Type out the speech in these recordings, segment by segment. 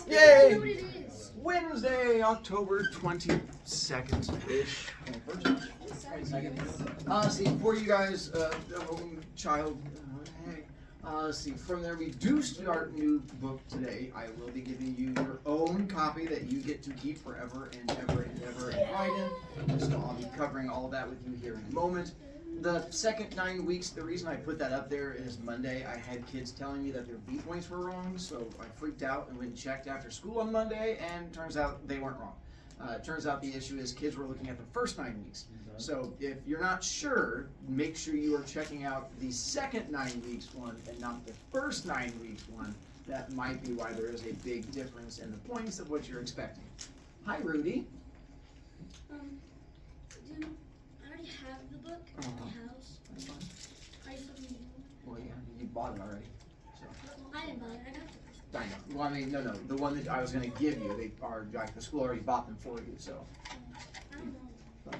Yay! Wednesday, October 22nd-ish. See, for you guys, child, hey. See, from there, we do start new book today. I will be giving you your own copy that you get to keep forever and ever and ever and write in. So I'll be covering all that with you here in a moment. The second 9 weeks, the reason I put that up there is Monday I had kids telling me that their B points were wrong, so I freaked out and went and checked after school on Monday, and turns out they weren't wrong. Turns out the issue is kids were looking at the first 9 weeks. So if you're not sure, make sure you are checking out the second 9 weeks one and not the first 9 weeks one. That might be why there is a big difference in the points of what you're expecting. Hi, Rudy. Dude, I already have the book at the house. That's fine. I just don't need it. Well, yeah, you bought it already. So. I didn't buy it. I got the first I know. Well, I mean, no. The one that I was going to give you, they are like the school already bought them for you. So. I don't know. Okay.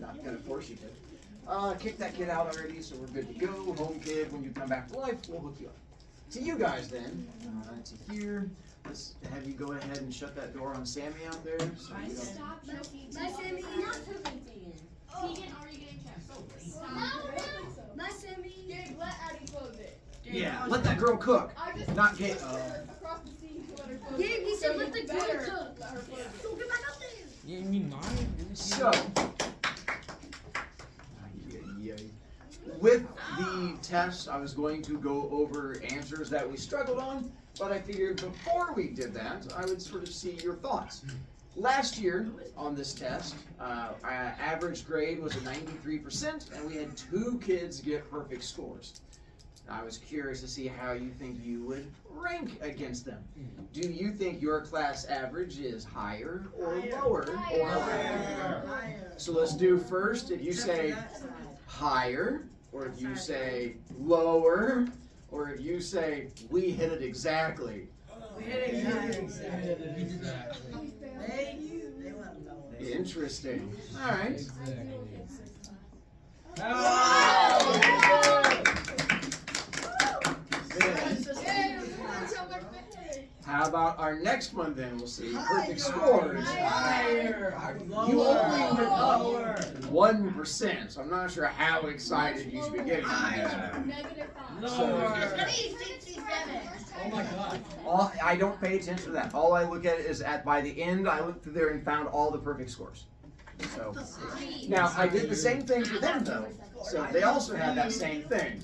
Not going to force you to. Kick that kid out already, so we're good to go. Home kid, when you come back to life, we'll hook you up. To you guys then, to here, let's have you go ahead and shut that door on Sammy out there. So you don't... Stop. Bye, Sammy. Tegan, are you getting checked? Bye, Sammy. Gabe, let Addie close it. Yeah, let that girl cook. I just Not get. across the sea to let her close Gabe, it. he said So let you the girl better cook. let her close it. Don't get back up there. You mean mine? So, with the test, I was going to go over answers that we struggled on, but I figured before we did that, I would sort of see your thoughts. Last year on this test, our average grade was a 93%, and we had 2 kids get perfect scores. I was curious to see how you think you would rank against them. Do you think your class average is higher or lower or higher? So let's do first, did you say higher, or if you say lower, or if you say we hit it exactly? We hit it exactly. Interesting. All right. How about our next one then? We'll see. Perfect scores. You only went up 1%, so I'm not sure how excited you should be getting. Lower. It's gonna be 67. Oh my god. I don't pay attention to that. All I look at is by the end, I looked through there and found all the perfect scores. So now I did the same thing for them though. So they also had that same thing.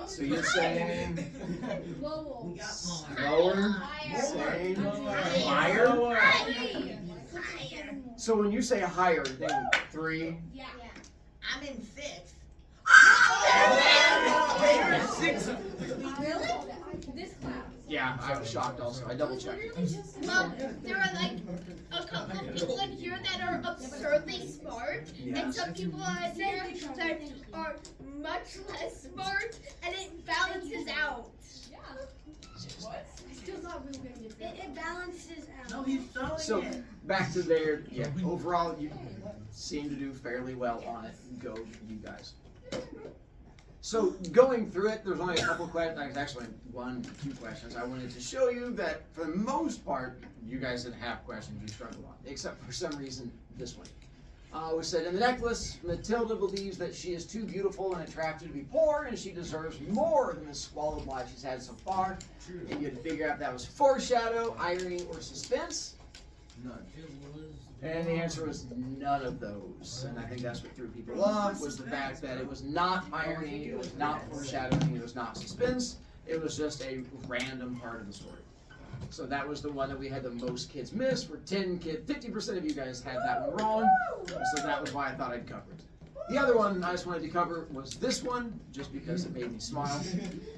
So you're saying lower, same, higher. So when you say higher, then 3. Yeah. I'm in 6th. Really? This class. Yeah, I was shocked also. I double checked. There are like a couple of people in here that are absurdly smart, and some people in here that are much less smart, and it balances out. Yeah. What? I still thought we were gonna get that. It balances out. No, he's throwing So it. back to there. Yeah, overall you seem to do fairly well on it. Go, you guys. So going through it, there's only a couple questions, actually 1, 2 questions. I wanted to show you that for the most part, you guys didn't have questions you struggled on, except for some reason this one. Which said, in the necklace, Matilda believes that she is too beautiful and attractive to be poor, and she deserves more than the squalid life she's had so far. And you had to figure out if that was foreshadow, irony, or suspense. And the answer was none of those. And I think that's what threw people off, was the fact that it was not irony, it was not foreshadowing, it was not suspense. It was just a random part of the story. So that was the one that we had the most kids miss. For 10 kids, 50% of you guys had that one wrong. So that was why I thought I'd cover it. The other one I just wanted to cover was this one, just because it made me smile.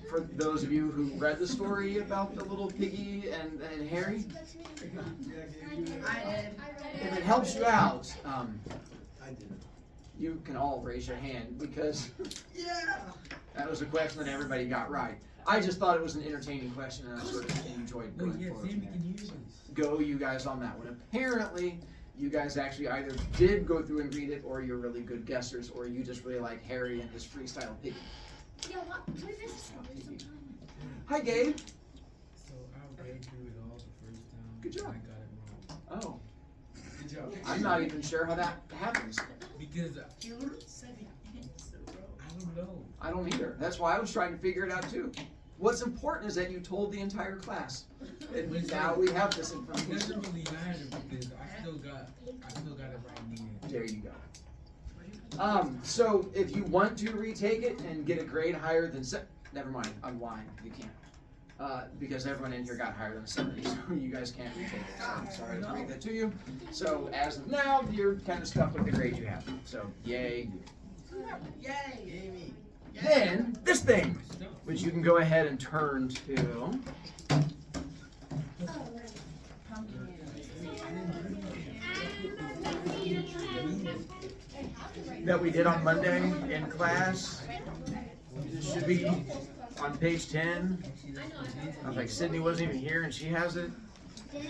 For those of you who read the story about the little piggy and Harry, I did. if it helps you out, you can all raise your hand, because that was a question that everybody got right. I just thought it was an entertaining question, and I sort of enjoyed going forward. Go you guys on that one. Apparently, you guys actually either did go through and read it, or you're really good guessers, or you just really like Harry and his freestyle piggy. Yeah, what? Can we visit sometime? Hi, Gabe. So I'll grade you Good I job. got it wrong. Oh, Good job. I'm not even sure how that happens. Because You said it I don't know. I don't either. That's why I was trying to figure it out too. What's important is that you told the entire class. And now we have this It information. doesn't really matter because I still got it right in the end. There you go. So if you want to retake it and get a grade higher than never mind, I'm lying. You can't. Because everyone in here got higher than 70, so you guys can't retake it. So I'm sorry to bring that to you. So as of now, you're kind of stuck with the grade you have. So yay. Yay, Amy. Then this thing, which you can go ahead and turn to. That we did on Monday in class. This should be on page 10. I was like, Sydney wasn't even here and she has it.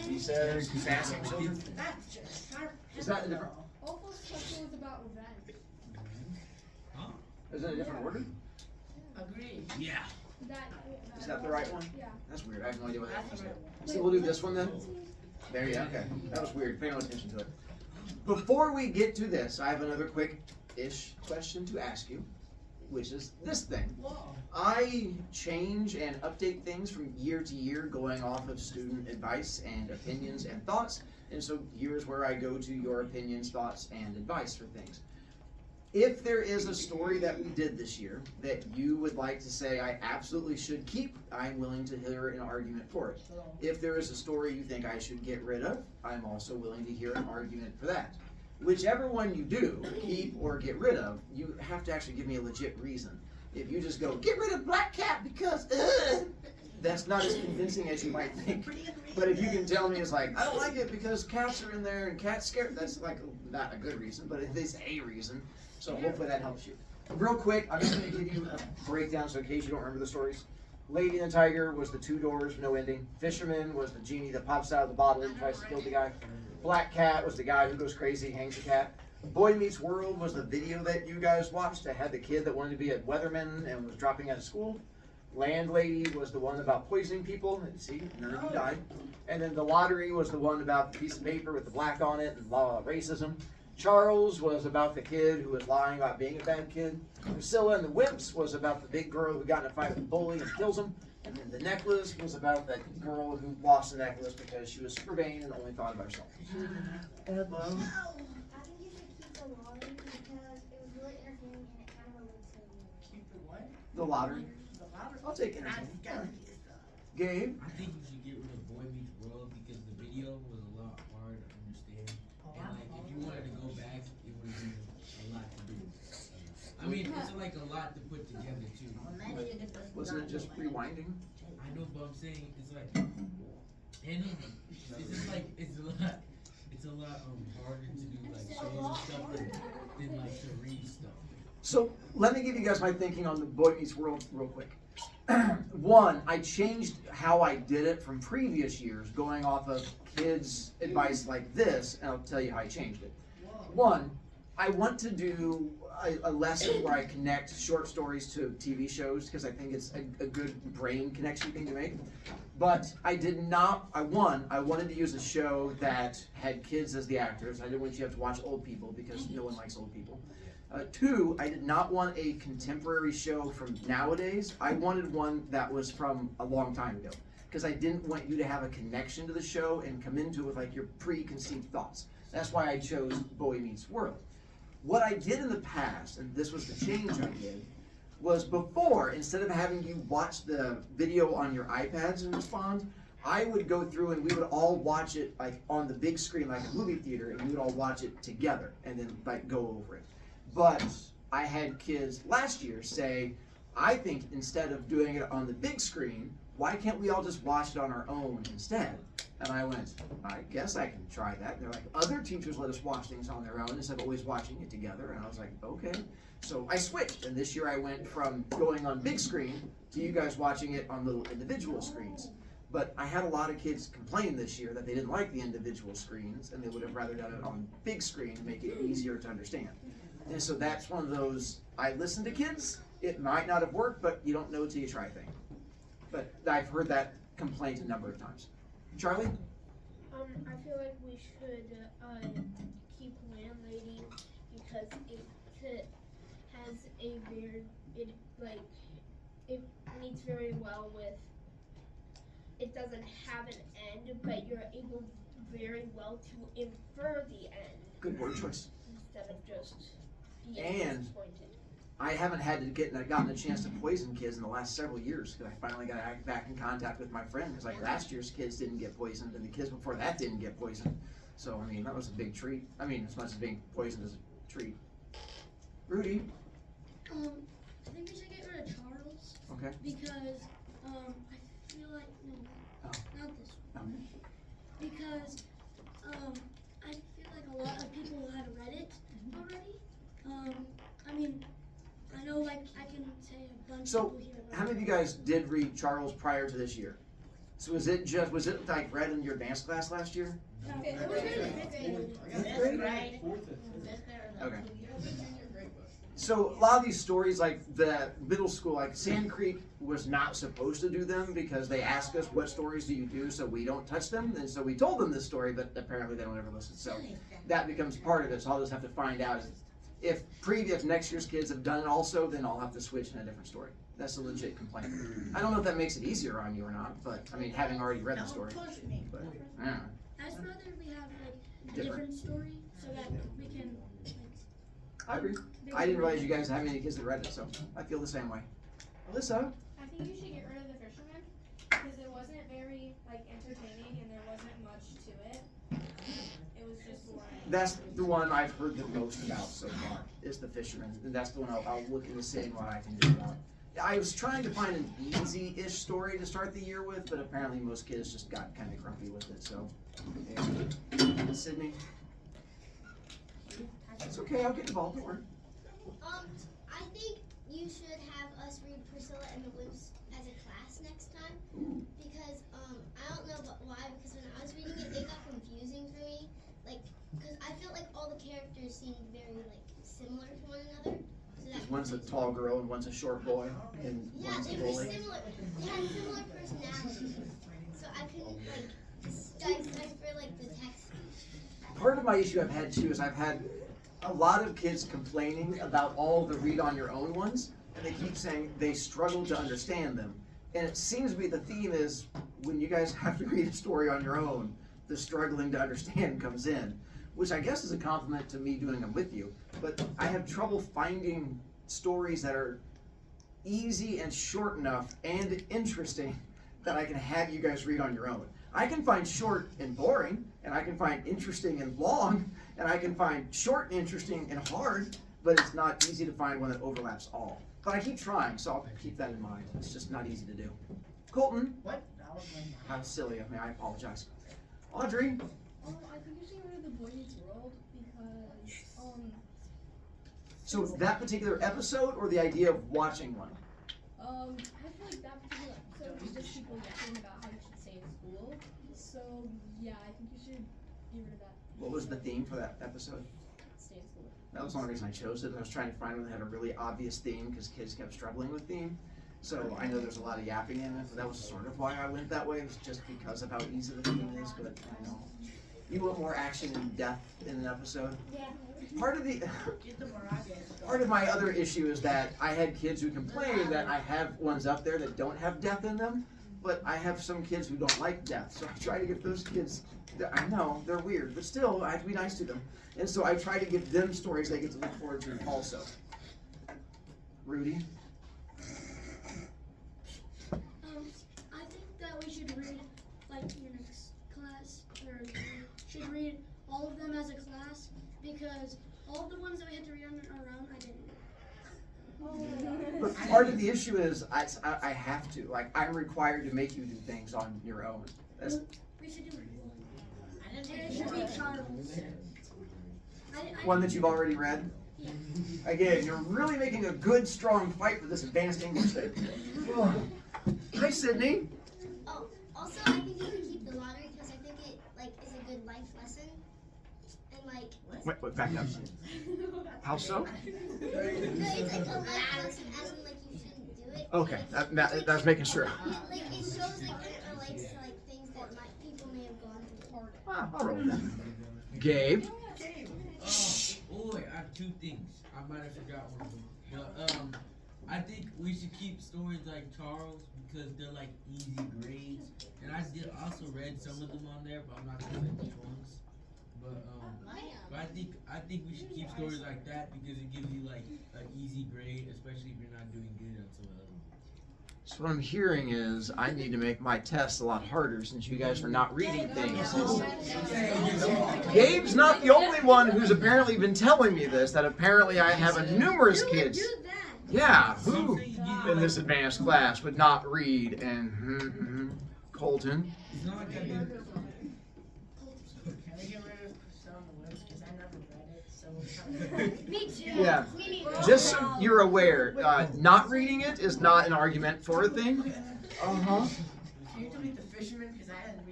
She says, sassy children. Is that a different? Opal's question was about revenge. Huh? Is it a different order? Agreed. Yeah. Is that the right one? Yeah. That's weird. I have no idea what that is. So we'll do this one then? There you go. Okay. That was weird. Pay no attention to it. Before we get to this, I have another quick-ish question to ask you, which is this thing. I change and update things from year to year going off of student advice and opinions and thoughts. And so here's where I go to your opinions, thoughts, and advice for things. If there is a story that we did this year that you would like to say I absolutely should keep, I'm willing to hear an argument for it. If there is a story you think I should get rid of, I'm also willing to hear an argument for that. Whichever one you do, keep or get rid of, you have to actually give me a legit reason. If you just go, get rid of Black Cat because, that's not as convincing as you might think. But if you can tell me it's like, I don't like it because cats are in there and cats scared, that's like not a good reason, but it is a reason. So hopefully that helps you. Real quick, I'm just going to give you a breakdown so in case you don't remember the stories. Lady and the Tiger was the 2 doors, no ending. Fisherman was the genie that pops out of the bottle and tries to kill the guy. Black Cat was the guy who goes crazy, hangs the cat. Boy Meets World was the video that you guys watched that had the kid that wanted to be a weatherman and was dropping out of school. Landlady was the one about poisoning people. See, none of you died. And then The Lottery was the one about the piece of paper with the black on it and racism. Charles was about the kid who was lying about being a bad kid. Priscilla and the Wimps was about the big girl who got in a fight with the bully and kills him. And then The Necklace was about that girl who lost the necklace because she was super vain and only thought about herself. Hello. I think you should keep the lottery because it was really entertaining and it kind of relates to you. Keep the what? The Lottery. The lottery? I'll take That's entertainment. gotta be stuff. Gabe. I think you should get rid of Boy Meets World because the video was a lot hard to understand. And like if you wanted to go back, it would have been a lot to do. I mean, it's like a lot to put together too. Wasn't it just rewinding? I know, but I'm saying it's like, and it's just like it's a lot harder to do like shows and stuff than like to read stuff. So let me give you guys my thinking on the Boy Meets World real quick. One, I changed how I did it from previous years, going off of kids' advice like this, and I'll tell you how I changed it. One, I want to do a lesson where I connect short stories to TV shows because I think it's a good brain connection thing to make. But I did not, I wanted to use a show that had kids as the actors. I didn't want you to have to watch old people because no one likes old people. 2, I did not want a contemporary show from nowadays. I wanted one that was from a long time ago because I didn't want you to have a connection to the show and come into it with like your preconceived thoughts. That's why I chose Boy Meets World. What I did in the past, and this was the change I did, was before, instead of having you watch the video on your iPads and respond, I would go through and we would all watch it like on the big screen, like a movie theater, and we would all watch it together and then like go over it. But I had kids last year say, I think instead of doing it on the big screen, why can't we all just watch it on our own instead? And I went, I guess I can try that. And they're like, other teachers let us watch things on their own instead of always watching it together. And I was like, okay. So I switched. And this year I went from going on big screen to you guys watching it on little individual screens. But I had a lot of kids complain this year that they didn't like the individual screens and they would have rather done it on big screen to make it easier to understand. And so that's one of those, I listen to kids. It might not have worked, but you don't know till you try thing. But I've heard that complaint a number of times. Charlie? I feel like we should keep land rating because it has a very it meets very well with. It doesn't have an end, but you're able very well to infer the end Good word choice. instead of just being And- disappointed. I haven't had to gotten a chance to poison kids in the last several years because I finally got back in contact with my friend. Because like last year's kids didn't get poisoned, and the kids before that didn't get poisoned. So I mean that was a big treat. I mean as much as being poisoned is a treat. Rudy. I think we should get rid of Charles Okay. because I feel like Oh. not this one. Okay. Because I feel like a lot of people had read it already. I mean, I know like I can say a bunch So, of people here. How many of you guys did read Charles prior to this year? So was it like read in your dance class last year? It was in the fifth grade. Fifth grade. Okay. So a lot of these stories, like the middle school, like Sand Creek was not supposed to do them because they asked us what stories do you do, so we don't touch them. And so we told them this story, but apparently they don't ever listen. So that becomes part of it. So I'll just have to find out if next year's kids have done it also, then I'll have to switch in a different story. That's a legit complaint. I don't know if that makes it easier on you or not, but I mean, having already read the story. But, yeah. I'd rather we have like a Different. different story so that we can I agree. I didn't realize you guys have any kids that read it, so I feel the same way. Alyssa? I think you should get rid of the fisherman because it wasn't very entertaining and there wasn't much to it. It was just boring. That's the one I've heard the most about so far, is the fisherman. And that's the one I'll look into seeing what I can do about. I was trying to find an easy-ish story to start the year with, but apparently most kids just got kind of grumpy with it, so. Yeah. Sydney? It's okay, I'll get involved, don't worry. I think you should have us read Priscilla and the Wolves as a class next time. Ooh. Because I don't know why, because when I was reading it, it got confusing for me. Like, because I felt like all the characters seemed very similar to one another. So that One's a tall girl and one's a short boy, and yeah, one's a they were bully. similar. They had similar personalities. So I couldn't decipher the text. Part of my issue I've had too is I've had a lot of kids complaining about all the read on your own ones, and they keep saying they struggle to understand them. And it seems to be the theme is when you guys have to read a story on your own, the struggling to understand comes in, which I guess is a compliment to me doing them with you. But I have trouble finding stories that are easy and short enough and interesting that I can have you guys read on your own. I can find short and boring, and I can find interesting and long, and I can find short and interesting and hard, but it's not easy to find one that overlaps all. But I keep trying, so I'll keep that in mind. It's just not easy to do. Colton? What? How silly of me, I apologize. Audrey? I think you should get rid of the Boy Meets World because So that particular episode or the idea of watching one? I feel like that particular episode was just people guessing about how you should stay in school. So yeah, I think you should get rid of that. What was the theme for that episode? Stay in school. That was the only reason I chose it. I was trying to find one that had a really obvious theme because kids kept struggling with theme. So I know there's a lot of yapping in it, so that was sort of why I went that way. It was just because of how easy the theme is, but I know. You want more action and death in an episode? Yeah. Part of the Get the Morales. part of my other issue is that I had kids who complain that I have ones up there that don't have death in them, but I have some kids who don't like death. So I try to give those kids, I know, they're weird, but still, I have to be nice to them. And so I try to give them stories they get to look forward to also. Rudy? I think that we should read your next class, or you should read all of them as a class because all of the ones that we had to read on our own, I didn't. But part of the issue is I have to. Like, I'm required to make you do things on your own. That's, We should do one. I didn't And it think should be more. Charles. one that you've already read. Yeah. Again, you're really making a good, strong fight for this advanced English thing. Oh. Hi, Sydney. Oh, also I think you should keep the lottery because I think it is a good life lesson. And Wait, back up. How so? no, it's like a life lesson as in you shouldn't do it. Okay, that was making sure. It shows it relates to things that people may have gone through. hard. I'll roll that. Gabe? Boy, I have two things. I might have forgot one of them. I think we should keep stories like Charles because they're like easy grades. And I did also read some of them on there, but I'm not gonna say which ones. But I think we should keep stories like that because it gives you like an easy grade, especially if you're not doing good on some of them. So what I'm hearing is I need to make my tests a lot harder since you guys are not reading things. Gabe's not the only one who's apparently been telling me this, that apparently I have a numerous Who would kids. do that? Yeah, who in this advanced class would not read and Colton. It's not like I did. Can we get rid of some words? Because I never read it, so Me too. Yeah. Me neither. Just so you're aware, not reading it is not an argument for a thing. Uh-huh. Can you delete the fisherman? Because I didn't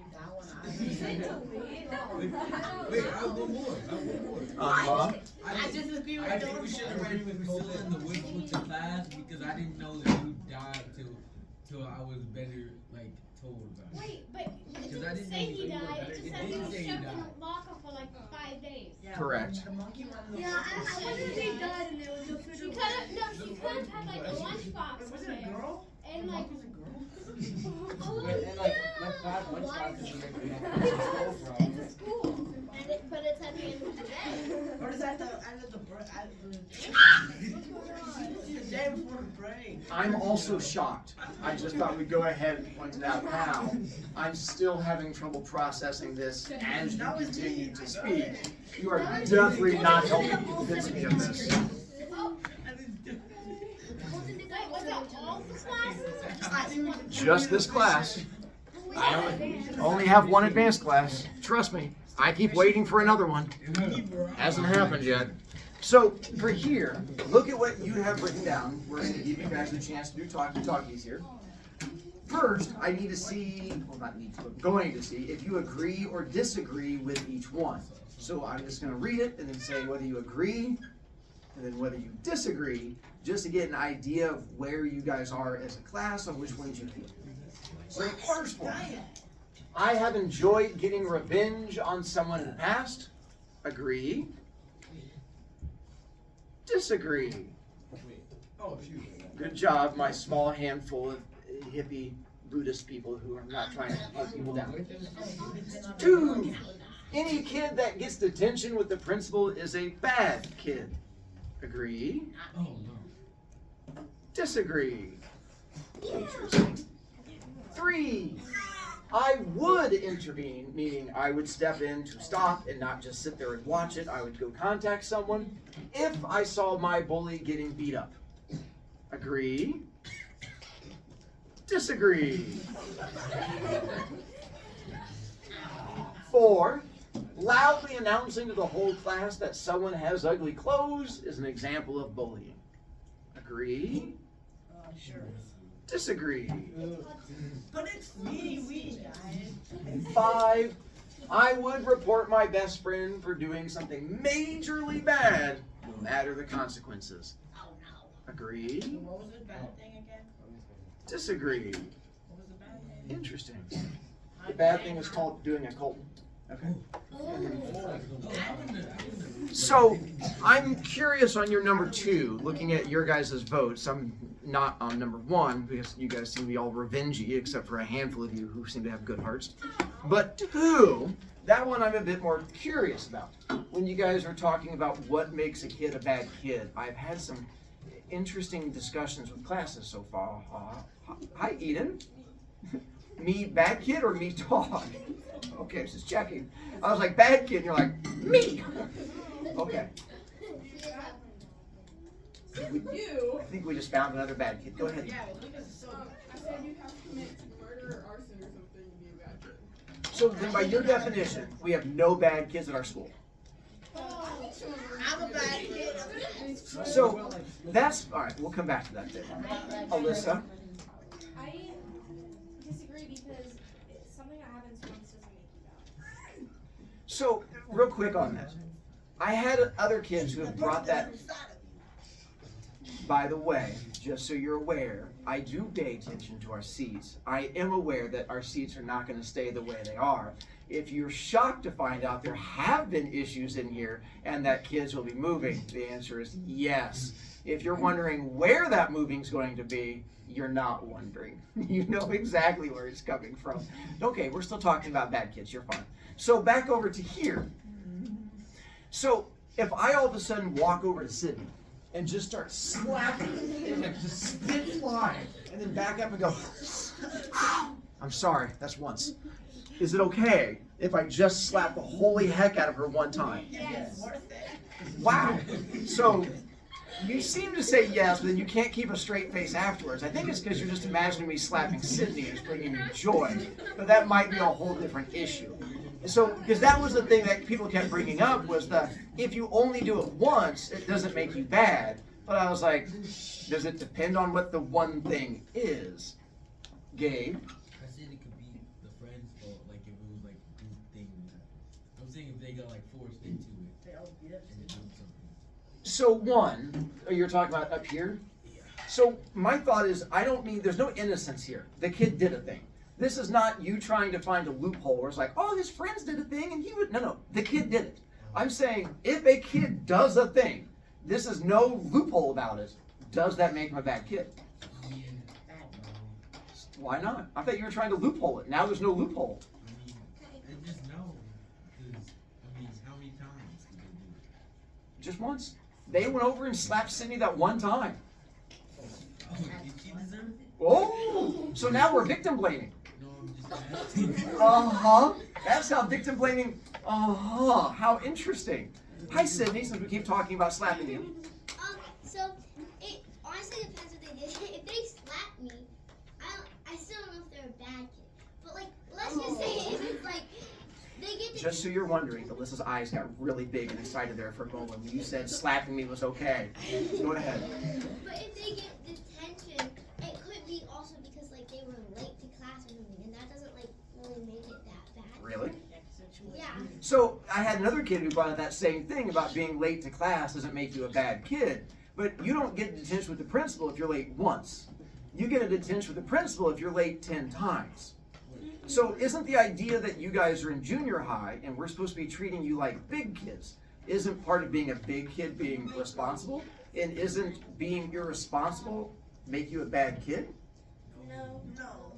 read that one Wait, I have one more. Uh-huh. I disagree with I think we should have read Priscilla in the Woods to class because I didn't know that you died till I was better like told about it. Wait, but it Because I didn't didn't say know he you died. were It better. just It said he didn't was say he shoved in died. a locker for like 5 days. Correct. The monkey one. Yeah, I wonder if they died and there was no food. She could have no. She could have had like a lunchbox. Was it in a there. girl? And like, Was a girl? oh And like yeah. five lunchboxes to make the It's a school. But it's at the end of the day. Or is that the end of the break? The day before the break. I'm also shocked. I just thought we'd go ahead and point it out now. I'm still having trouble processing this as you continue to speak. You are definitely not helping convince me of this. Wait, was that all the classes? Just this class. I only have one advanced class. Trust me, I keep waiting for another one. Hasn't happened yet. So for here, look at what you have written down. We're going to give you guys a chance to do talkies here. First, I need to see, well not need to, but going to see if you agree or disagree with each one. So I'm just going to read it and then say whether you agree and then whether you disagree, just to get an idea of where you guys are as a class on which ones you feel. So the first one, I have enjoyed getting revenge on someone in the past. Agree. Disagree. Oh, shoot. Good job, my small handful of hippie Buddhist people who are not trying to put people down. 2, any kid that gets detention with the principal is a bad kid. Agree. Oh no. Disagree. Interesting. 3, I would intervene, meaning I would step in to stop and not just sit there and watch it. I would go contact someone if I saw my bully getting beat up. Agree. Disagree. 4, loudly announcing to the whole class that someone has ugly clothes is an example of bullying. Agree. Sure. Disagree. But it's me, we died. 5, I would report my best friend for doing something majorly bad, no matter the consequences. Oh no. Agree. What was the bad thing again? Disagree. What was the bad thing? Interesting. The bad thing is called doing a Colton. Okay. So, I'm curious on your number 2, looking at your guys' votes. I'm not on number 1 because you guys seem to be all revengey, except for a handful of you who seem to have good hearts. But 2, that one I'm a bit more curious about. When you guys are talking about what makes a kid a bad kid, I've had some interesting discussions with classes so far. Hi, Eden. Me bad kid or me dog? Okay, just checking. I was like, bad kid, and you're like, me! Okay. You. I think we just found another bad kid. Go ahead. Yeah, Lucas is so. I said you'd have to commit murder or arson or something to be a bad kid. So then by your definition, we have no bad kids at our school. I'm a bad kid. So that's, all right, we'll come back to that then. Alyssa? I disagree because something that happens once doesn't make you bad. So, real quick on that. I had other kids who have brought that, by the way, just so you're aware, I do pay attention to our seats. I am aware that our seats are not going to stay the way they are. If you're shocked to find out there have been issues in here and that kids will be moving, the answer is yes. If you're wondering where that moving's going to be, you're not wondering. You know exactly where it's coming from. Okay, we're still talking about bad kids. You're fine. So back over to here. So if I all of a sudden walk over to Sydney and just start slapping and like just spit flying and then back up and go, I'm sorry, that's once. Is it okay if I just slap the holy heck out of her one time? Yes. Worth it. Wow. So you seem to say yes, but then you can't keep a straight face afterwards. I think it's because you're just imagining me slapping Sydney is bringing you joy. But that might be a whole different issue. So, because that was the thing that people kept bringing up was the, if you only do it once, it doesn't make you bad. But I was like, does it depend on what the one thing is? Gabe? I said it could be the friend's fault, like if it was like a group thing. I'm saying if they got like forced into it They'll be up and to they're doing something. So one, you're talking about up here? So my thought is, I don't mean, there's no innocence here. The kid did a thing. This is not you trying to find a loophole where it's like, oh, his friends did a thing and he would, no, the kid did it. I'm saying, if a kid does a thing, this is no loophole about it, does that make him a bad kid? Why not? I thought you were trying to loophole it. Now there's no loophole. I just know. Because, I mean, how many times did they do it? Just once. They went over and slapped Sydney that one time. Oh, did she deserve it? Oh, so now we're victim blaming. No, I'm just asking. Uh-huh. That's how victim blaming, uh-huh. How interesting. Hi, Sydney, since we keep talking about slapping you. So it honestly depends what they did. If they slap me, I still don't know if they're a bad kid. But like, let's just say if it's like they get to Just so you're wondering, Alyssa's eyes got really big and excited there for a moment when you said slapping me was okay. Go ahead. But if they get detention, it could be also because like they were late to class or something, and that doesn't like really make it that bad. Really? Yeah. So I had another kid who brought up that same thing about being late to class doesn't make you a bad kid. But you don't get detention with the principal if you're late once. You get a detention with the principal if you're late 10 times. So isn't the idea that you guys are in junior high and we're supposed to be treating you like big kids? Isn't part of being a big kid being responsible? And isn't being irresponsible make you a bad kid? No. No.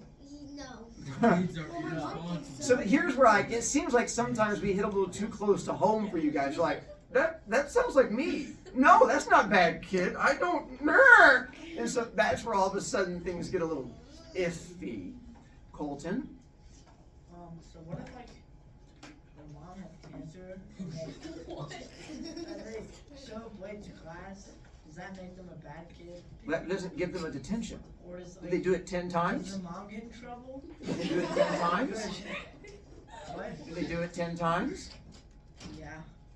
No. Kids are irresponsible. So here's where it seems like sometimes we hit a little too close to home for you guys. You're like, that sounds like me. No, that's not bad, kid. I don't. Nah. And so that's where all of a sudden things get a little iffy. Colton? So what if like their mom had cancer and they show up late to class? Does that make them a bad kid? That doesn't give them a detention. Or does Did like, they do it 10 does times? their mom get in trouble? Did they do it 10 times? What? Did they do it 10 times? Yeah.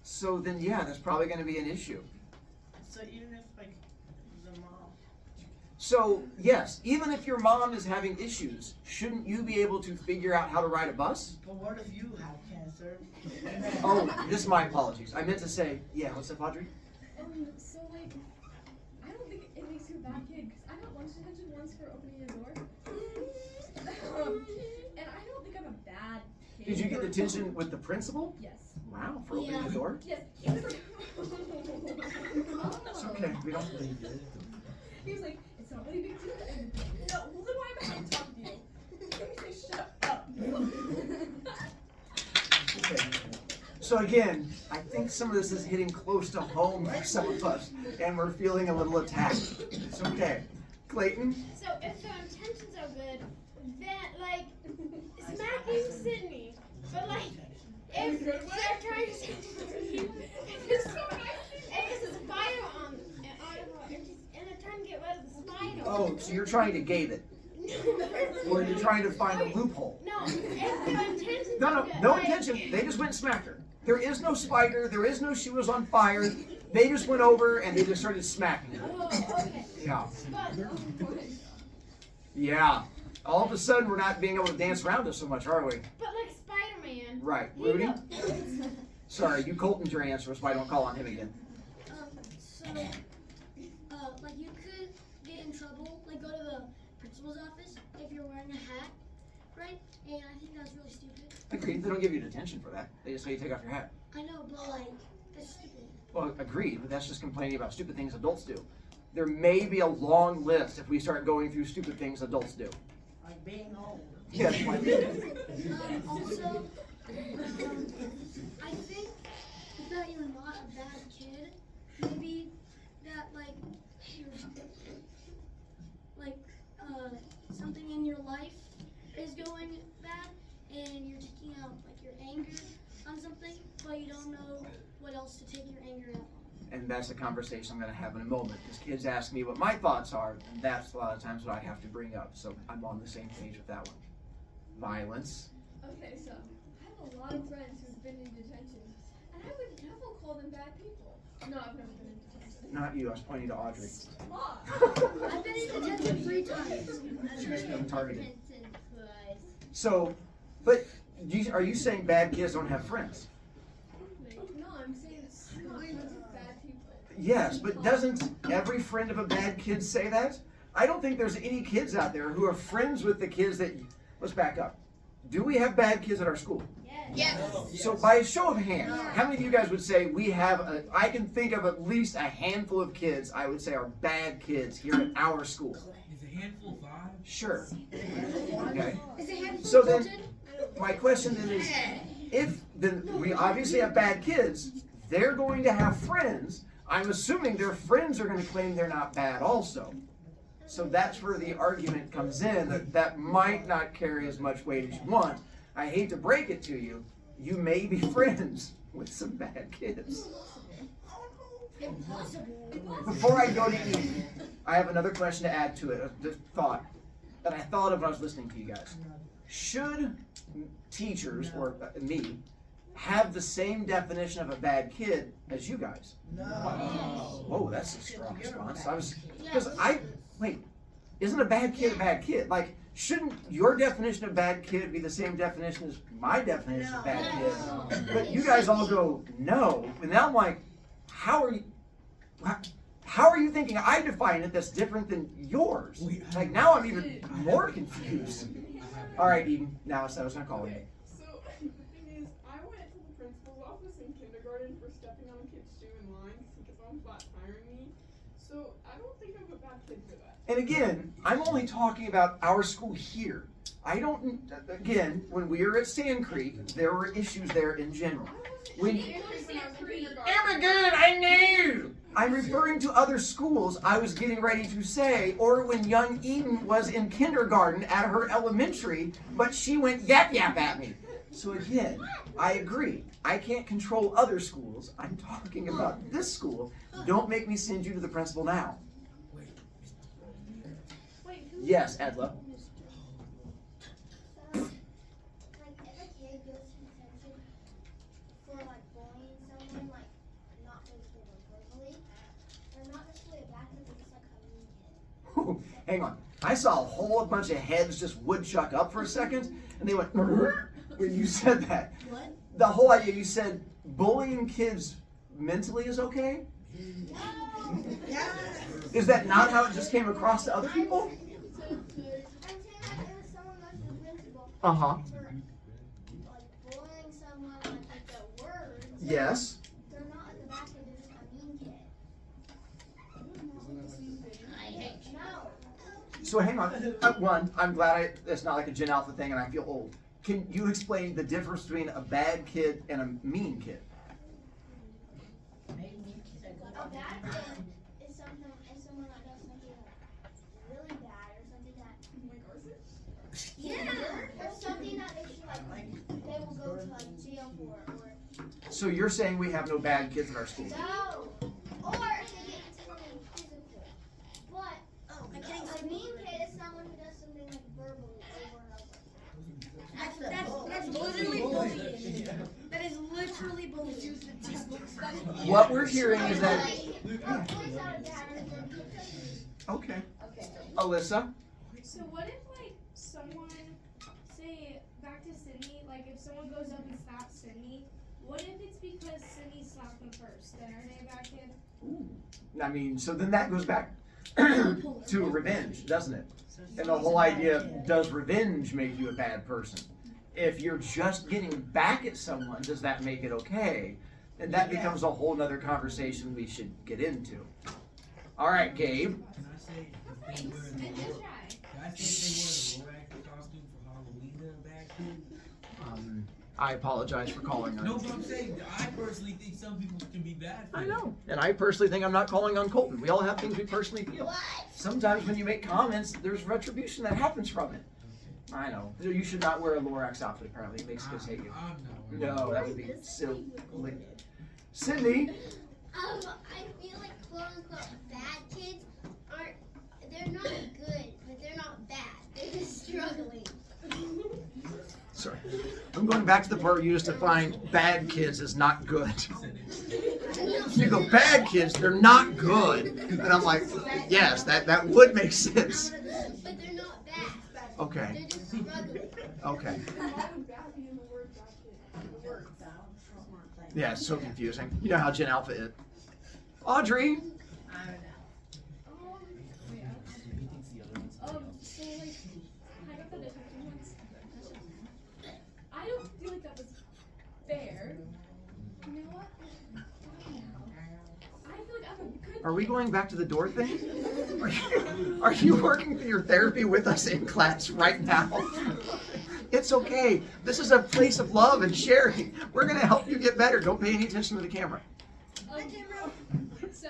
So then, yeah, that's probably going to be an issue. So even if like the mom. So, yes, even if your mom is having issues, shouldn't you be able to figure out how to ride a bus? But what if you have cancer? Oh, this is my apologies. I meant to say, yeah, what's up, Audrey? So like, I don't think it makes you a bad kid because I got lunch detention once for opening a door. And I don't think I'm a bad kid. Did you get for- detention with the principal? Yes. Wow, for opening the door? Yes. He was like, It's okay, we don't believe you. He was like, it's not really a big deal. And no, well then why am I not talking to you? Let me say shut up. Okay. So again, I think some of this is hitting close to home for some of us, and we're feeling a little attacked. It's okay. Clayton? So if their intentions are good, then like smacking Sydney, but like if they're trying to if it's a spider on and they're trying to get rid of the spider. Oh, so you're trying to gate it, or you're trying to find a loophole. No, if their intentions No, are no, good, no like, intention. They just went and smacked her. There is no spider. There is no she was on fire. They just went over and they just started smacking her. Oh, okay. Yeah. But Yeah. All of a sudden, we're not being able to dance around it so much, are we? like Spider-Man. Right. he Rudy? knows. Sorry, you Colton's your answer, so I don't call on him again. So, like you could get in trouble, like go to the principal's office if you're wearing a hat, right? And I think that's really stupid. Agreed. They don't give you detention for that. They just say you take off your hat. I know, but like, that's stupid. Well, agreed, but that's just complaining about stupid things adults do. There may be a long list if we start going through stupid things adults do. Like being old. Yes, Also, I think that you're not a bad kid. Maybe that like you're like something in your life is going bad, and you're taking out like your anger on something, but you don't know what else to take your anger out on. and that's a conversation I'm going to have in a moment. Because kids ask me what my thoughts are, and that's a lot of times what I have to bring up. So I'm on the same page with that one. Violence. Okay, so I have a lot of friends who've been in detention, and I would never call them bad people. No, I've never been in detention. Not you. I was pointing to Audrey. Stop. I've been in detention 3 times. She was being targeted. Twice. So, but are you saying bad kids don't have friends? No, I'm saying friends of bad people. Yes, but doesn't every friend of a bad kid say that? I don't think there's any kids out there who are friends with the kids that. Let's back up. Do we have bad kids at our school? Yes. So by a show of hands, how many of you guys would say we have I can think of at least a handful of kids I would say are bad kids here at our school. Is a handful 5? Sure. Okay. Is it handful So then, tilted? my question then is, if then we obviously have bad kids, they're going to have friends. I'm assuming their friends are going to claim they're not bad also. So that's where the argument comes in that might not carry as much weight as you want. I hate to break it to you, you may be friends with some bad kids. Impossible. Before I go to Eden, I have another question to add to it, a thought that I thought of when I was listening to you guys. Should teachers, or me, have the same definition of a bad kid as you guys? No. Whoa, that's a strong You're a response. bad Wait, isn't a bad kid a bad kid? Like, shouldn't your definition of bad kid be the same definition as my definition of bad kid? But you guys all go, no. And now I'm like, how are you thinking I define it that's different than yours? Like, now I'm even more confused. All right, Eden, now I was going to call you. Okay, so the thing is, I went to the principal's office in kindergarten for stepping on a kid's shoe in line because I'm flat tiring me. So I don't think I'm a bad kid for that. And again, I'm only talking about our school here. Again, when we were at Sand Creek, there were issues there in general. When I knew! I'm referring to other schools I was getting ready to say, or when young Eden was in kindergarten at her elementary, but she went yap yap at me. So again, I agree. I can't control other schools. I'm talking about this school. Don't make me send you to the principal now. Wait, who? Yes, Edla. Like, if a kid goes to detention for, like, bullying someone, like, not physically but verbally, they're not necessarily a bad kid, they're just, like, a mean kid. Hang on. I saw a whole bunch of heads just woodchuck up for a second, and they went when you said that. What? The whole idea, you said bullying kids mentally is okay? Is that not how it just came across to other people? I'm saying, like, if someone goes to the principal Uh-huh. for, like, bullying someone, like, with their words, Yes. they're not, like, a bad kid, they're just a mean kid. No. So hang on. One, I'm glad it's not like a Gen Alpha thing and I feel old. Can you explain the difference between a bad kid and a mean kid? A bad kid is someone that does something that's really bad or something that or something that they should they will go to like jail for or So you're saying we have no bad kids in our school? no. Or if they get something physical. But a mean kid is someone who does something like verbally over and over. That's literally bullying. That is literally bullying. What we're hearing is that. Bullies are bad. Okay. Alyssa? So what if like someone, say back to Sydney, like if someone goes up and slaps Sydney, what if it's because Sydney slapped them first? Then are they a bad kid? Ooh. I mean, so then that goes back. to revenge, doesn't it? And the whole idea of, does revenge make you a bad person? If you're just getting back at someone, does that make it okay? And that becomes a whole nother conversation we should get into. All right, Gabe. Can I say if they wear the Lorax costume for Halloween, they're a bad kid? I apologize for calling on No, but I'm saying, I personally think some people can be bad for I it. know. And I personally think I'm not calling on Colton. We all have things we personally feel. Sometimes when you make comments, there's retribution that happens from it. I know. You should not wear a Lorax outfit, apparently. It makes kids hate you. I'm not wearing No, that would be silly. Sydney. I feel like quote unquote bad kids aren't, they're not good, but they're not bad. They're just struggling. Sorry. I'm going back to the part where you just defined bad kids as not good. You go, bad kids, they're not good. And I'm like, yes, that would make sense. But they're not bad. Okay. They're just struggling. Okay. Why would bad be in the word bad kid? The word. Yeah, it's so confusing. You know how Gen Alpha is. Audrey. I don't know. So like, I got the detecting ones. I don't feel like that was fair. You know what? I feel like I'm a good. Are we going back to the door thing? Are you working through your therapy with us in class right now? It's okay. This is a place of love and sharing. We're going to help you get better. Don't pay any attention to the camera. So,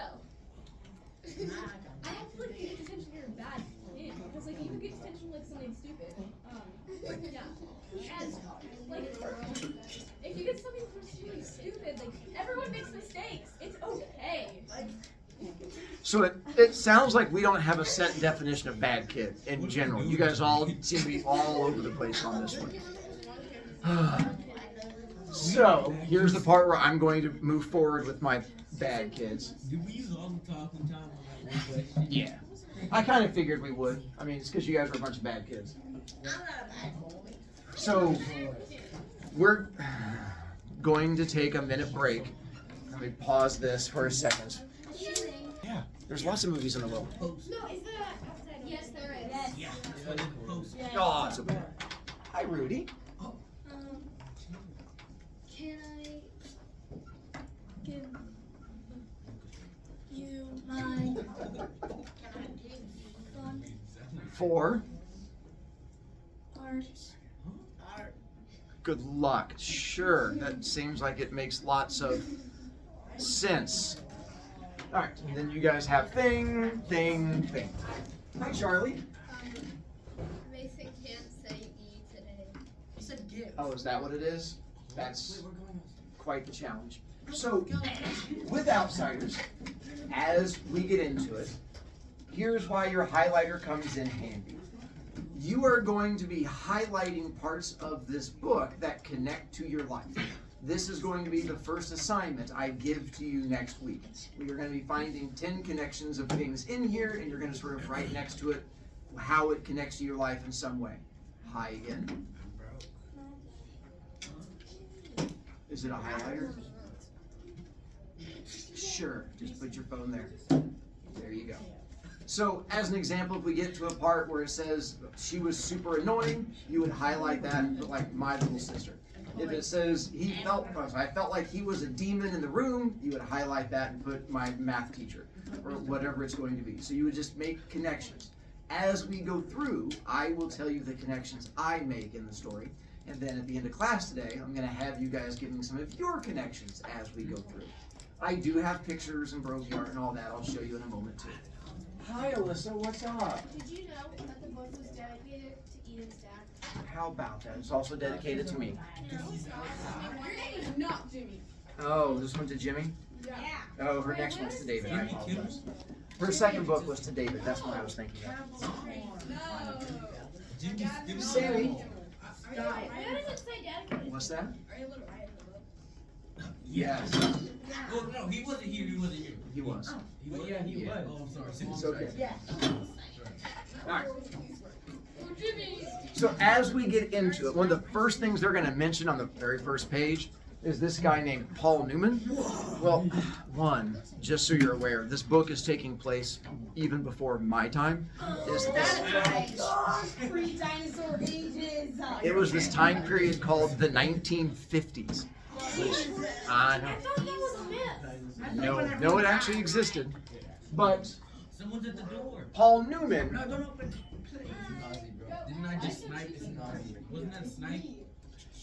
I don't feel like you get detention you're a bad kid because like you can get detention for like something stupid. Yeah. And like if you get something for something stupid, like everyone makes mistakes. It's okay. So it sounds like we don't have a set definition of bad kid in general. You guys all seem to be all over the place on this one. So here's the part where I'm going to move forward with my bad kids. Did we use all the talking time on that one question? Yeah. I kind of figured we would. I mean, it's because you guys are a bunch of bad kids. So we're going to take a minute break. Let me pause this for a second. Yeah, there's lots of movies in the world. No, is there outside? Yes, there is. Yeah, it's like in the post. Oh, it's okay. Hi, Rudy. Can I give you my fun For art? good luck. Sure, that seems like it makes lots of sense. All right, and then you guys have thing. Hi, Charlie. Mason can't say E today. You said give. Oh, is that what it is? That's quite the challenge. So, with outsiders, as we get into it, here's why your highlighter comes in handy. You are going to be highlighting parts of this book that connect to your life. This is going to be the first assignment I give to you next week. We are going to be finding 10 connections of things in here, and you're going to sort of write next to it how it connects to your life in some way. Hi again. Is it a highlighter? Sure, just put your phone there. There you go. So, as an example, if we get to a part where it says she was super annoying, you would highlight that and put like my little sister. If it says I felt like he was a demon in the room, you would highlight that and put my math teacher or whatever it's going to be. So you would just make connections. As we go through, I will tell you the connections I make in the story. And then at the end of class today, I'm going to have you guys giving some of your connections as we go through. I do have pictures and Brovi art and all that. I'll show you in a moment too. Hi, Alyssa. What's up? Did you know that the book was dedicated to Eden's dad? How about that? It's also dedicated to me. Your name is not Jimmy. Oh, this one to Jimmy? Yeah. Oh, her next one's to David. I apologize. Her second book was to David. That's what I was thinking of. No. Sammy. Why does it say dedicated? What's that? Are you able to write in the book? Yes. Oh, no, he wasn't here. He wasn't here. He was. He was? Yeah, he was. Oh, I'm sorry. It's okay. Yeah. Alright. Oh, Jimmy. So as we get into it, one of the first things they're going to mention on the very first page is this guy named Paul Newman. Well, one, just so you're aware, this book is taking place even before my time. Pre-dinosaur ages. It was this time period called the 1950s. Which, I know. I thought that was a myth. No, it actually existed. But Someone's at the door. Paul Newman No, don't open. Didn't I just snipe this? Wasn't that snipe?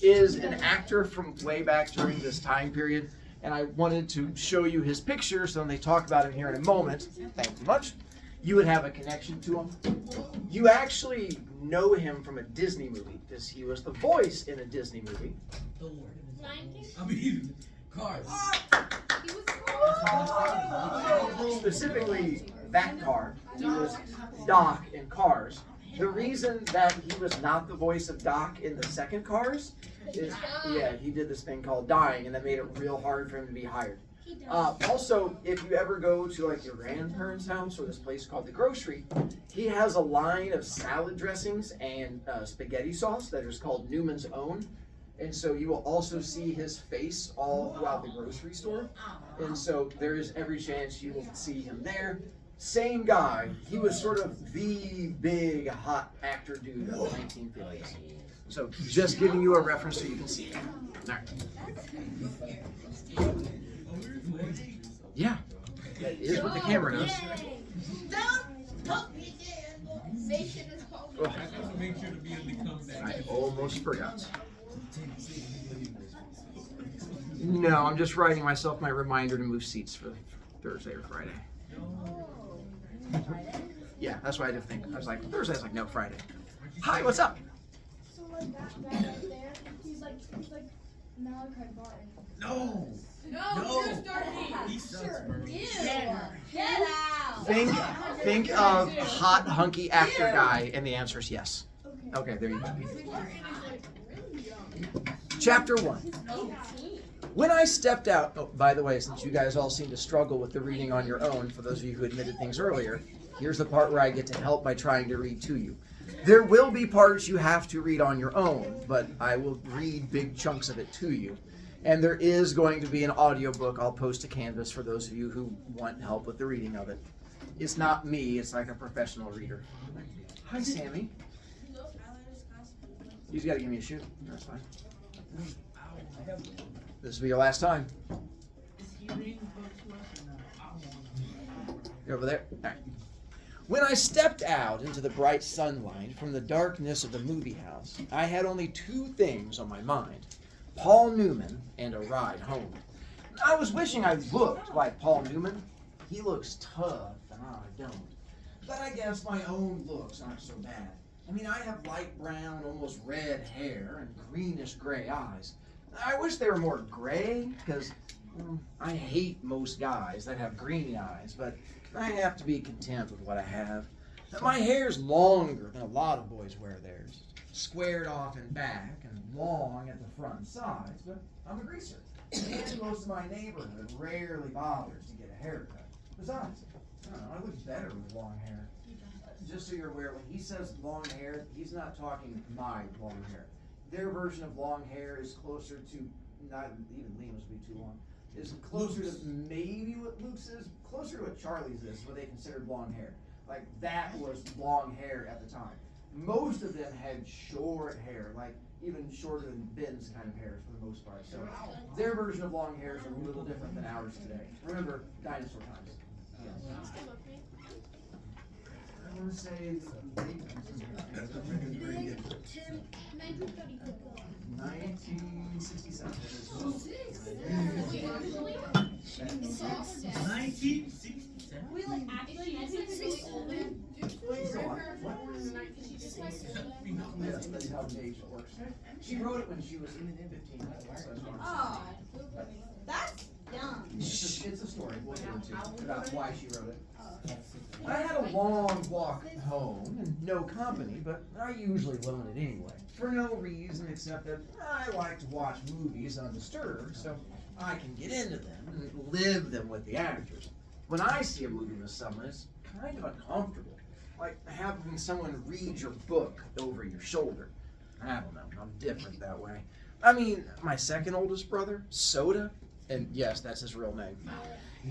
is an actor from way back during this time period, and I wanted to show you his picture so when they talk about him here in a moment, thank you much, you would have a connection to him. You actually know him from a Disney movie, because he was the voice in a Disney movie. Thor. I mean, Cars. He was Specifically, that car. He was Doc in Cars. The reason that he was not the voice of Doc in the second Cars is, yeah, he did this thing called dying, and that made it real hard for him to be hired. He does. Also, if you ever go to like your grandparents' house or this place called the grocery, he has a line of salad dressings and spaghetti sauce that is called Newman's Own. And so you will also see his face all throughout the grocery store. And so there is every chance you will see him there. Same guy. He was sort of the big hot actor dude of the 1950s. So just giving you a reference so you can see it. All right. Yeah, that is what the camera does. Don't poke me again. Nation is holding. Oh, I gotta make sure to be on the comeback. I almost forgot. No, I'm just writing myself my reminder to move seats for Thursday or Friday. Yeah, that's what I did think. I was like, Thursday. I was like, no, Friday. Hi, what's up? So like that guy right there, he's like Malachi Barton. No. No, you're starting. He sucks, bro. Get out. Think of hot hunky actor guy, and the answer is yes. Okay, there you go. Martin is like really young. Chapter 1. When I stepped out, oh, by the way, since you guys all seem to struggle with the reading on your own, for those of you who admitted things earlier, here's the part where I get to help by trying to read to you. There will be parts you have to read on your own, but I will read big chunks of it to you. And there is going to be an audiobook I'll post to Canvas for those of you who want help with the reading of it. It's not me, it's like a professional reader. Hi, Sammy. You just gotta give me a shoe. That's fine. This will be your last time. Is he reading books to us or no? You're over there? All right. When I stepped out into the bright sunlight from the darkness of the movie house, I had only two things on my mind: Paul Newman and a ride home. I was wishing I looked like Paul Newman. He looks tough, and I don't. But I guess my own looks aren't so bad. I mean, I have light brown, almost red hair and greenish gray eyes. I wish they were more gray, because I hate most guys that have greeny eyes, but I have to be content with what I have. My hair's longer than a lot of boys wear theirs, squared off in back and long at the front and sides, but I'm a greaser. And most of my neighborhood rarely bothers to get a haircut. Besides, I don't know, I look better with long hair. Just so you're aware, when he says long hair, he's not talking my long hair. Their version of long hair is closer to, not even Liam's would be too long, is closer to maybe what Luke's is, closer to what Charlie's is, what they considered long hair. Like, that was long hair at the time. Most of them had short hair, like even shorter than Ben's kind of hair for the most part. So their version of long hair is a little different than ours today. Remember, dinosaur times. Yes. I want to say Tim, 1967. 1967. We like actually really old. Yes, that's how the age works. She wrote it when she was 15. Oh, that's dumb. It's a story we'll get into about why she wrote it. I had a long walk home and no company, but I usually loan it anyway. For no reason except that I like to watch movies undisturbed, so I can get into them and live them with the actors. When I see a movie with someone, it's kind of uncomfortable. Like having someone read your book over your shoulder. I don't know, I'm different that way. I mean, my second oldest brother, Soda, and yes, that's his real name,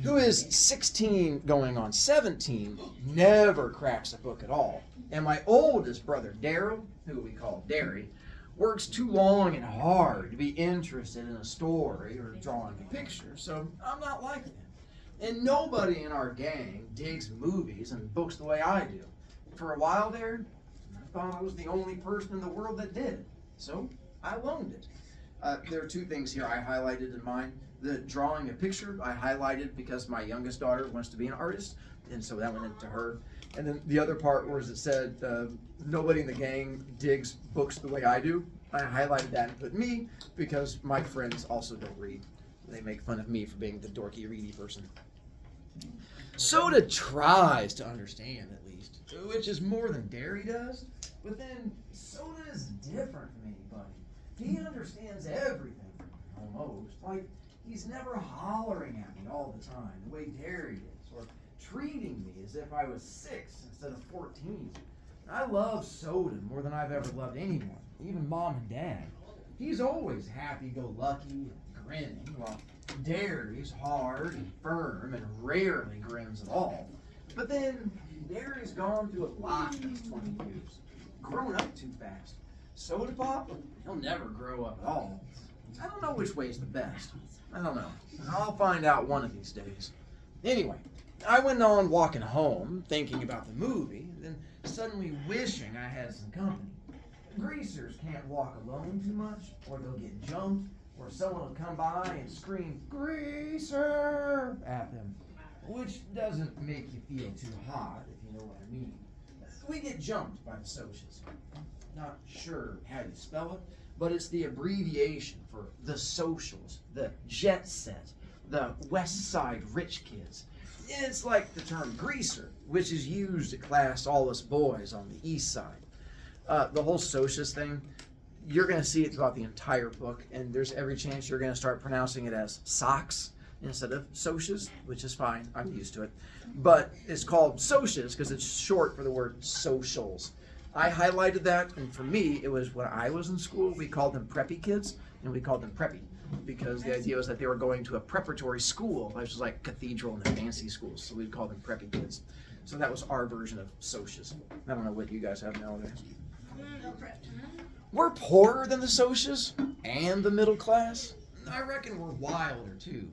who is 16 going on 17, never cracks a book at all. And my oldest brother, Daryl, who we call Derry, works too long and hard to be interested in a story or drawing a picture, so I'm not like him. And nobody in our gang digs movies and books the way I do. For a while there, I thought I was the only person in the world that did. So I loaned it. There are two things here I highlighted in mine. The drawing a picture I highlighted because my youngest daughter wants to be an artist, and so that went into her. And then the other part was it said, nobody in the gang digs books the way I do. I highlighted that and put me because my friends also don't read. They make fun of me for being the dorky, reedy person. Soda tries to understand, at least, which is more than Derry does. But then Soda is different from anybody. He understands everything, almost. Like, he's never hollering at me all the time, the way Derry is, or treating me as if I was 6 instead of 14. I love Soda more than I've ever loved anyone, even Mom and Dad. He's always happy-go-lucky and grinning, while Derry's hard and firm and rarely grins at all. But then, Derry's gone through a lot in these 20 years. Grown up too fast. Soda Pop, he'll never grow up at all. I don't know which way's the best. I don't know. I'll find out one of these days. Anyway, I went on walking home, thinking about the movie, and then suddenly wishing I had some company. Greasers can't walk alone too much, or they'll get jumped, or someone will come by and scream, "Greaser!" at them, which doesn't make you feel too hot, if you know what I mean. We get jumped by the socials. Not sure how you spell it, but it's the abbreviation for the socials, the jet set, the West Side rich kids. It's like the term greaser, which is used to class all us boys on the east side. The whole socius thing, you're going to see it throughout the entire book, and there's every chance you're going to start pronouncing it as socks instead of socius, which is fine. I'm used to it. But it's called socius because it's short for the word socials. I highlighted that, and for me, it was when I was in school, we called them preppy kids, and we called them preppy because the idea was that they were going to a preparatory school, which was like cathedral and the fancy schools, so we'd call them preppy kids. So that was our version of socius. I don't know what you guys have nowadays. We're poorer than the socius and the middle class. I reckon we're wilder too.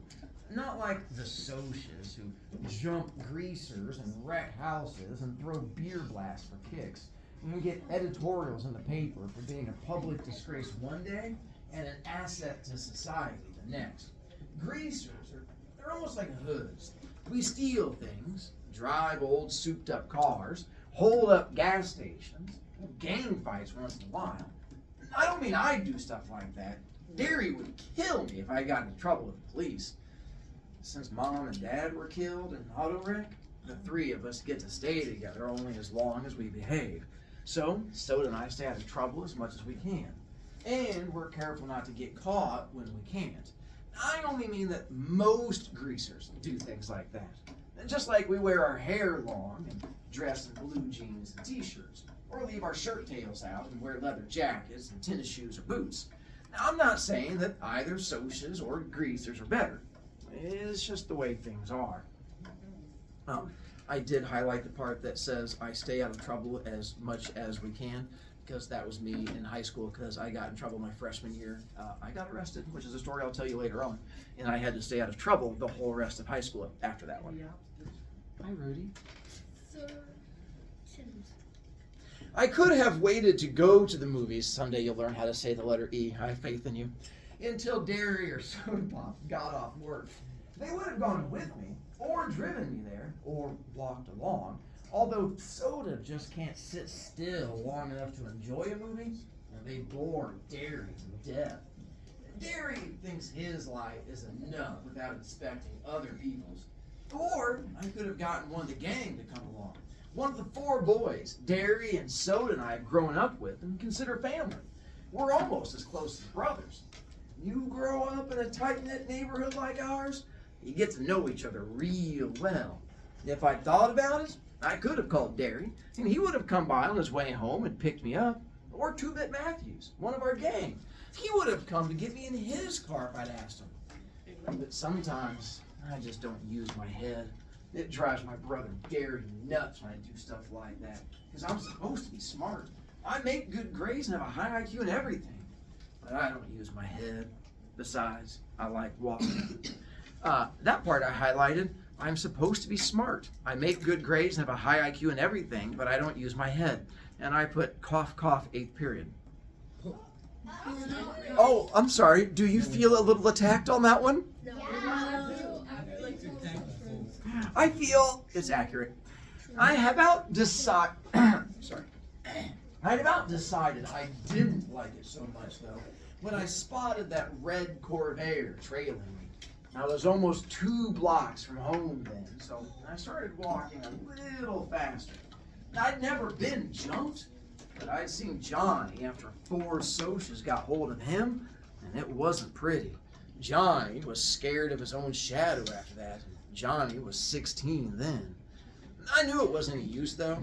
Not like the socius who jump greasers and wreck houses and throw beer blasts for kicks. And we get editorials in the paper for being a public disgrace one day and an asset to society the next. Greasers they're almost like hoods. We steal things, drive old souped up cars, hold up gas stations, gang fights once in a while. I don't mean I'd do stuff like that. Derry would kill me if I got into trouble with the police. Since Mom and Dad were killed in an auto wreck, the three of us get to stay together only as long as we behave. So, Soda and I stay out of trouble as much as we can. And we're careful not to get caught when we can't. I only mean that most greasers do things like that. And just like we wear our hair long and dress in blue jeans and t-shirts, or leave our shirt tails out and wear leather jackets and tennis shoes or boots. Now, I'm not saying that either socias or greasers are better. It's just the way things are. I did highlight the part that says I stay out of trouble as much as we can, because that was me in high school, because I got in trouble my freshman year. I got arrested, which is a story I'll tell you later on, and I had to stay out of trouble the whole rest of high school after that one. Bye, Rudy. I could have waited to go to the movies. Someday you'll learn how to say the letter E. I have faith in you. Until Derry or Soda Pop got off work. They would have gone with me, or driven me there, or walked along. Although Soda just can't sit still long enough to enjoy a movie, and they bore Derry to death. Derry thinks his life is enough without inspecting other people's. Or I could have gotten one of the gang to come along. One of the 4 boys Derry and Soda and I have grown up with and consider family. We're almost as close as brothers. You grow up in a tight-knit neighborhood like ours, you get to know each other real well. If I thought about it, I could have called Derry, and he would have come by on his way home and picked me up. Or 2-Bit Matthews, one of our gang. He would have come to get me in his car if I'd asked him. But sometimes I just don't use my head. It drives my brother Gary nuts when I do stuff like that. Because I'm supposed to be smart. I make good grades and have a high IQ and everything. But I don't use my head. Besides, I like walking. That part I highlighted. I'm supposed to be smart. I make good grades and have a high IQ and everything, but I don't use my head. And I put cough, cough, 8th period. Oh, I'm sorry. Do you feel a little attacked on that one? I feel it's accurate. I had about decided I didn't like it so much though when I spotted that red Corvair trailing me. I was almost 2 blocks from home then, so I started walking a little faster. I'd never been jumped, but I'd seen Johnny after 4 socias got hold of him, and it wasn't pretty. Johnny was scared of his own shadow after that. Johnny was 16 then. I knew it wasn't any use though,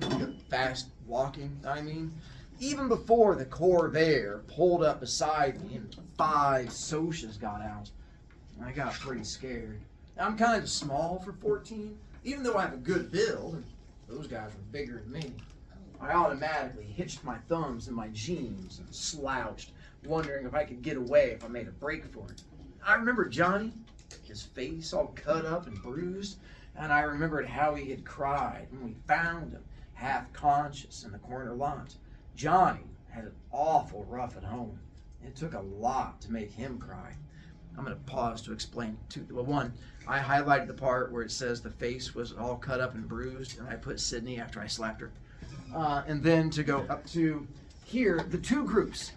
fast walking, I mean. Even before the Corvair pulled up beside me and 5 socias got out, I got pretty scared. I'm kind of small for 14, even though I have a good build, and those guys were bigger than me. I automatically hitched my thumbs in my jeans and slouched, wondering if I could get away if I made a break for it. I remember Johnny, his face all cut up and bruised, and I remembered how he had cried when we found him, half conscious in the corner lot. Johnny had it awful rough at home. It took a lot to make him cry. I'm going to pause to explain two. Well, one, I highlighted the part where it says the face was all cut up and bruised, and I put Sydney after I slapped her. And then to go up to here, the 2 groups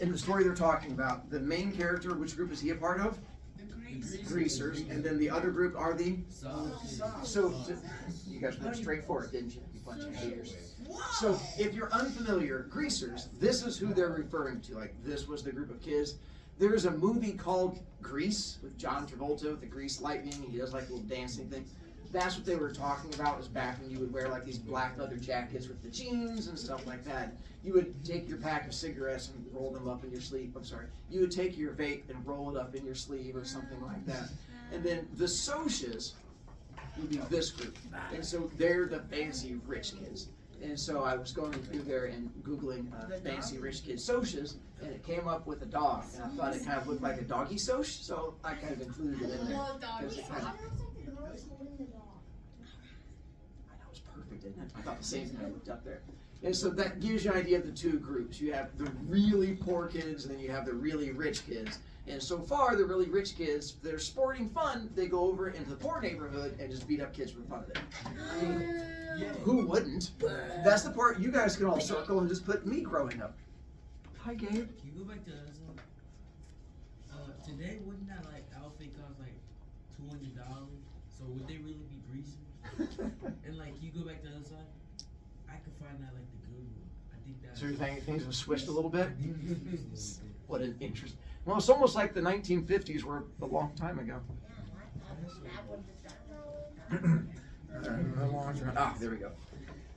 in the story they're talking about. The main character, which group is he a part of? Greasers. And then the other group are the? So you guys went straight for it, didn't you? You bunch of haters. So if you're unfamiliar, Greasers, this is who they're referring to. Like, this was the group of kids. There's a movie called Grease with John Travolta with the grease lightning. He does like a little dancing thing. That's what they were talking about, was back when you would wear like these black leather jackets with the jeans and stuff like that. You would take your pack of cigarettes and roll them up in your sleeve. You would take your vape and roll it up in your sleeve or something like that. And then the socias would be this group. And so they're the fancy rich kids. And so I was going through there and Googling fancy rich kid socias, and it came up with a dog. And I thought it kind of looked like a doggy soch, so I kind of included it in there. I know, it's perfect, isn't it? I thought the same thing. I looked up there. And so that gives you an idea of the 2 groups. You have the really poor kids, and then you have the really rich kids. And so far, the really rich kids, they're sporting fun. They go over into the poor neighborhood and just beat up kids for fun of it. Who wouldn't? That's the part you guys can all circle and just put me growing up. Hi, Gabe. Can you go back to today? Wouldn't that like outfit cost like $200? So would they really be greasers? And like you go back to the other side, I could find that like the good one. I think that. So you're thinking things have switched a little bit? What an interest. Well, it's almost like the 1950s were a long time ago. There we go.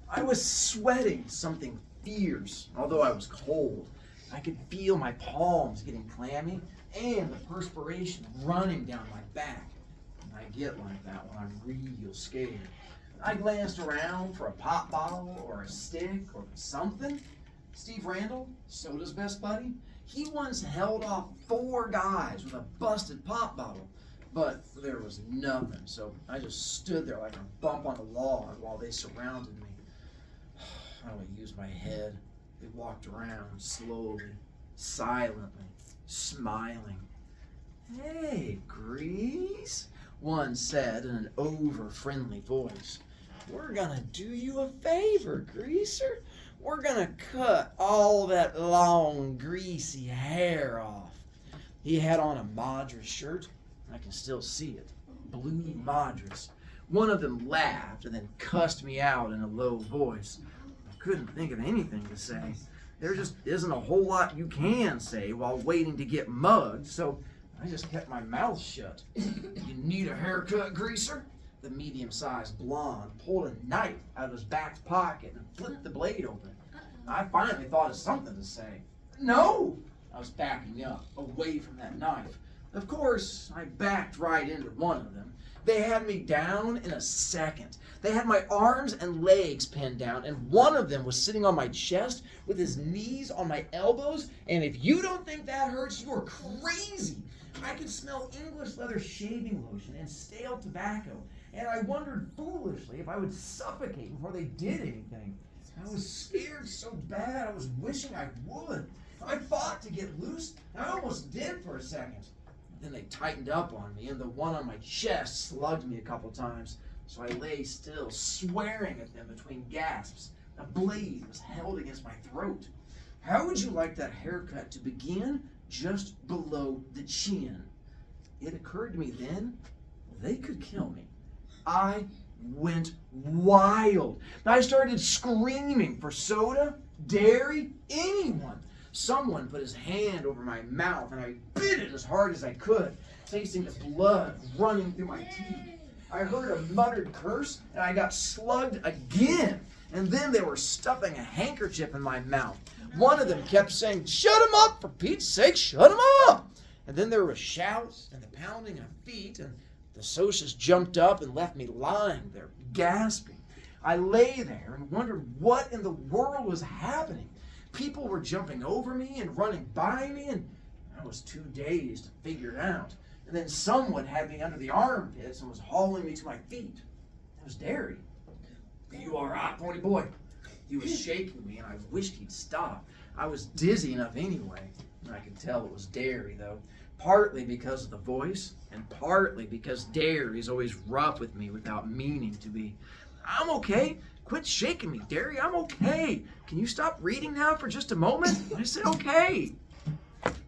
I was sweating something fierce, although I was cold. I could feel my palms getting clammy and the perspiration running down my back. And I get like that when I'm real scared. I glanced around for a pop bottle or a stick or something. Steve Randall, Soda's best buddy, he once held off 4 guys with a busted pop bottle. But there was nothing, so I just stood there like a bump on a log while they surrounded me. I don't use my head. They walked around slowly, silently, smiling. "Hey, Grease," one said in an over-friendly voice. "We're gonna do you a favor, Greaser. We're gonna cut all that long, greasy hair off." He had on a Madras shirt. I can still see it. Blue Madras. One of them laughed and then cussed me out in a low voice. I couldn't think of anything to say. There just isn't a whole lot you can say while waiting to get mugged, so I just kept my mouth shut. "You need a haircut, Greaser?" The medium-sized blonde pulled a knife out of his back pocket and flipped the blade open. I finally thought of something to say. "No!" I was backing up, away from that knife. Of course, I backed right into one of them. They had me down in a second. They had my arms and legs pinned down, and one of them was sitting on my chest with his knees on my elbows, and if you don't think that hurts, you are crazy. I could smell English leather shaving lotion and stale tobacco, and I wondered foolishly if I would suffocate before they did anything. I was scared so bad, I was wishing I would. I fought to get loose, and I almost did for a second. Then they tightened up on me, and the one on my chest slugged me a couple times. So I lay still, swearing at them between gasps. A blade was held against my throat. How would you like that haircut to begin just below the chin? It occurred to me then, they could kill me. I went wild. I started screaming for soda, dairy, anyone. Someone put his hand over my mouth, and I bit it as hard as I could, tasting the blood running through my teeth. I heard a muttered curse, and I got slugged again. And then they were stuffing a handkerchief in my mouth. One of them kept saying, "Shut him up, for Pete's sake, shut him up!" And then there were shouts and the pounding of feet, and the socius jumped up and left me lying there, gasping. I lay there and wondered what in the world was happening. People were jumping over me and running by me, and I was too dazed to figure it out. And then someone had me under the armpits and was hauling me to my feet. It was Derry. "You all right, pony boy?" He was shaking me, and I wished he'd stop. I was dizzy enough anyway, and I could tell it was Derry, though. Partly because of the voice, and partly because Derry's always rough with me without meaning to be. "I'm okay. Quit shaking me, Derry. I'm okay. Can you stop reading now for just a moment?" I said, "Okay.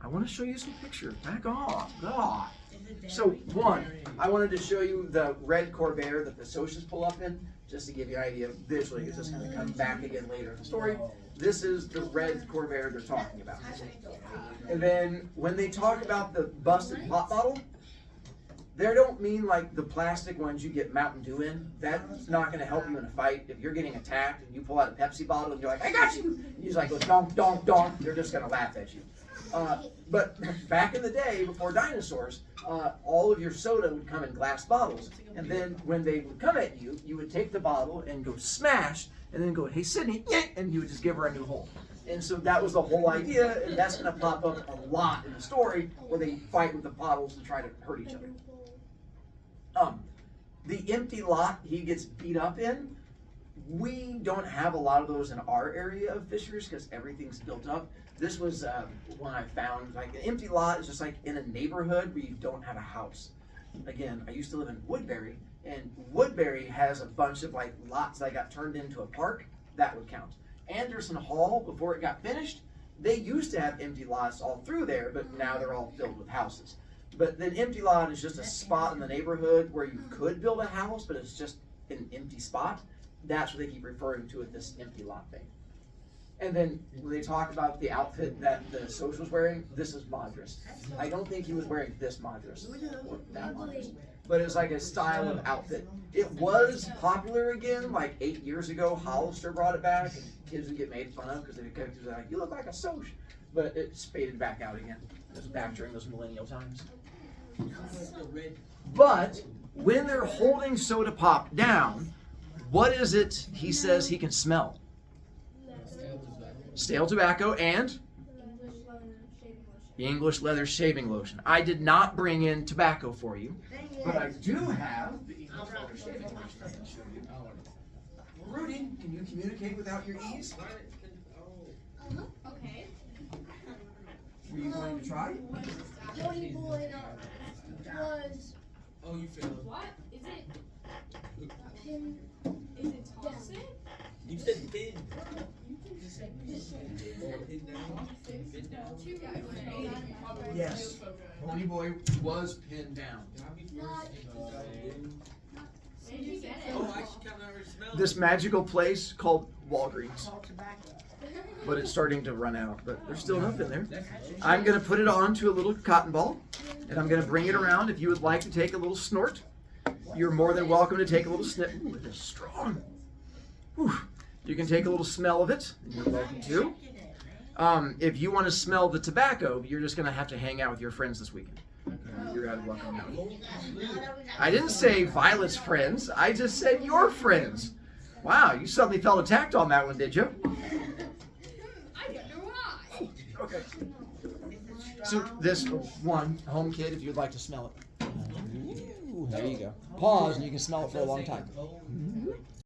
I want to show you some pictures. Back off. God." So, one, I wanted to show you the red Corvair that the socials pull up in, just to give you an idea visually. It's just going to come back again later in the story. This is the red Corvair they're talking about. And then when they talk about the busted pop bottle, they don't mean like the plastic ones you get Mountain Dew in. That's not going to help you in a fight. If you're getting attacked and you pull out a Pepsi bottle and you're like, "I got you!" and you just like go donk, donk, donk, they're just going to laugh at you. But back in the day, before dinosaurs, all of your soda would come in glass bottles. And then when they would come at you, you would take the bottle and go smash, and then go, "Hey, Sydney," and you would just give her a new hole. And so that was the whole idea, and that's going to pop up a lot in the story where they fight with the bottles to try to hurt each other. The empty lot he gets beat up in, we don't have a lot of those in our area of Fishers because everything's built up. This was one I found. Like, an empty lot is just like in a neighborhood where you don't have a house. Again, I used to live in Woodbury, and Woodbury has a bunch of like lots that got turned into a park. That would count. Anderson Hall, before it got finished, they used to have empty lots all through there, but now they're all filled with houses. But an empty lot is just a spot in the neighborhood where you could build a house, but it's just an empty spot. That's what they keep referring to as this empty lot thing. And then when they talk about the outfit that the Soch was wearing, this is Madras. I don't think he was wearing this Madras or that Madras, but it was like a style of outfit. It was popular again, like 8 years ago. Hollister brought it back, and kids would get made fun of because they were like, "You look like a Soch," but it's faded back out again. It was back during those millennial times. But when they're holding Soda Pop down, what is it he says he can smell? Stale tobacco and English leather shaving lotion. I did not bring in tobacco for you, but I do have the English leather shaving lotion I can show you. Rudy, can you communicate without your E's? Okay. Were you going to try? Pony boy was Oh, you failed. What? Is it? pin. Is it toxic? You said pin. Yes. Pony boy was pinned down. Where did you get it? Oh, I actually kind of already smelled This magical place called Walgreens, but it's starting to run out, but there's still enough in there. I'm going to put it onto a little cotton ball, and I'm going to bring it around. If you would like to take a little snort, you're more than welcome to take a little sniff. Ooh, it is strong. Whew. You can take a little smell of it, and you're welcome to. If you want to smell the tobacco, you're just going to have to hang out with your friends this weekend. You're out of luck on that one. I didn't say Violet's friends. I just said your friends. Wow, you suddenly felt attacked on that one, did you? I don't know why. Okay. So this one, home kid, if you'd like to smell it. Ooh, there you go. Pause and you can smell it for a long time.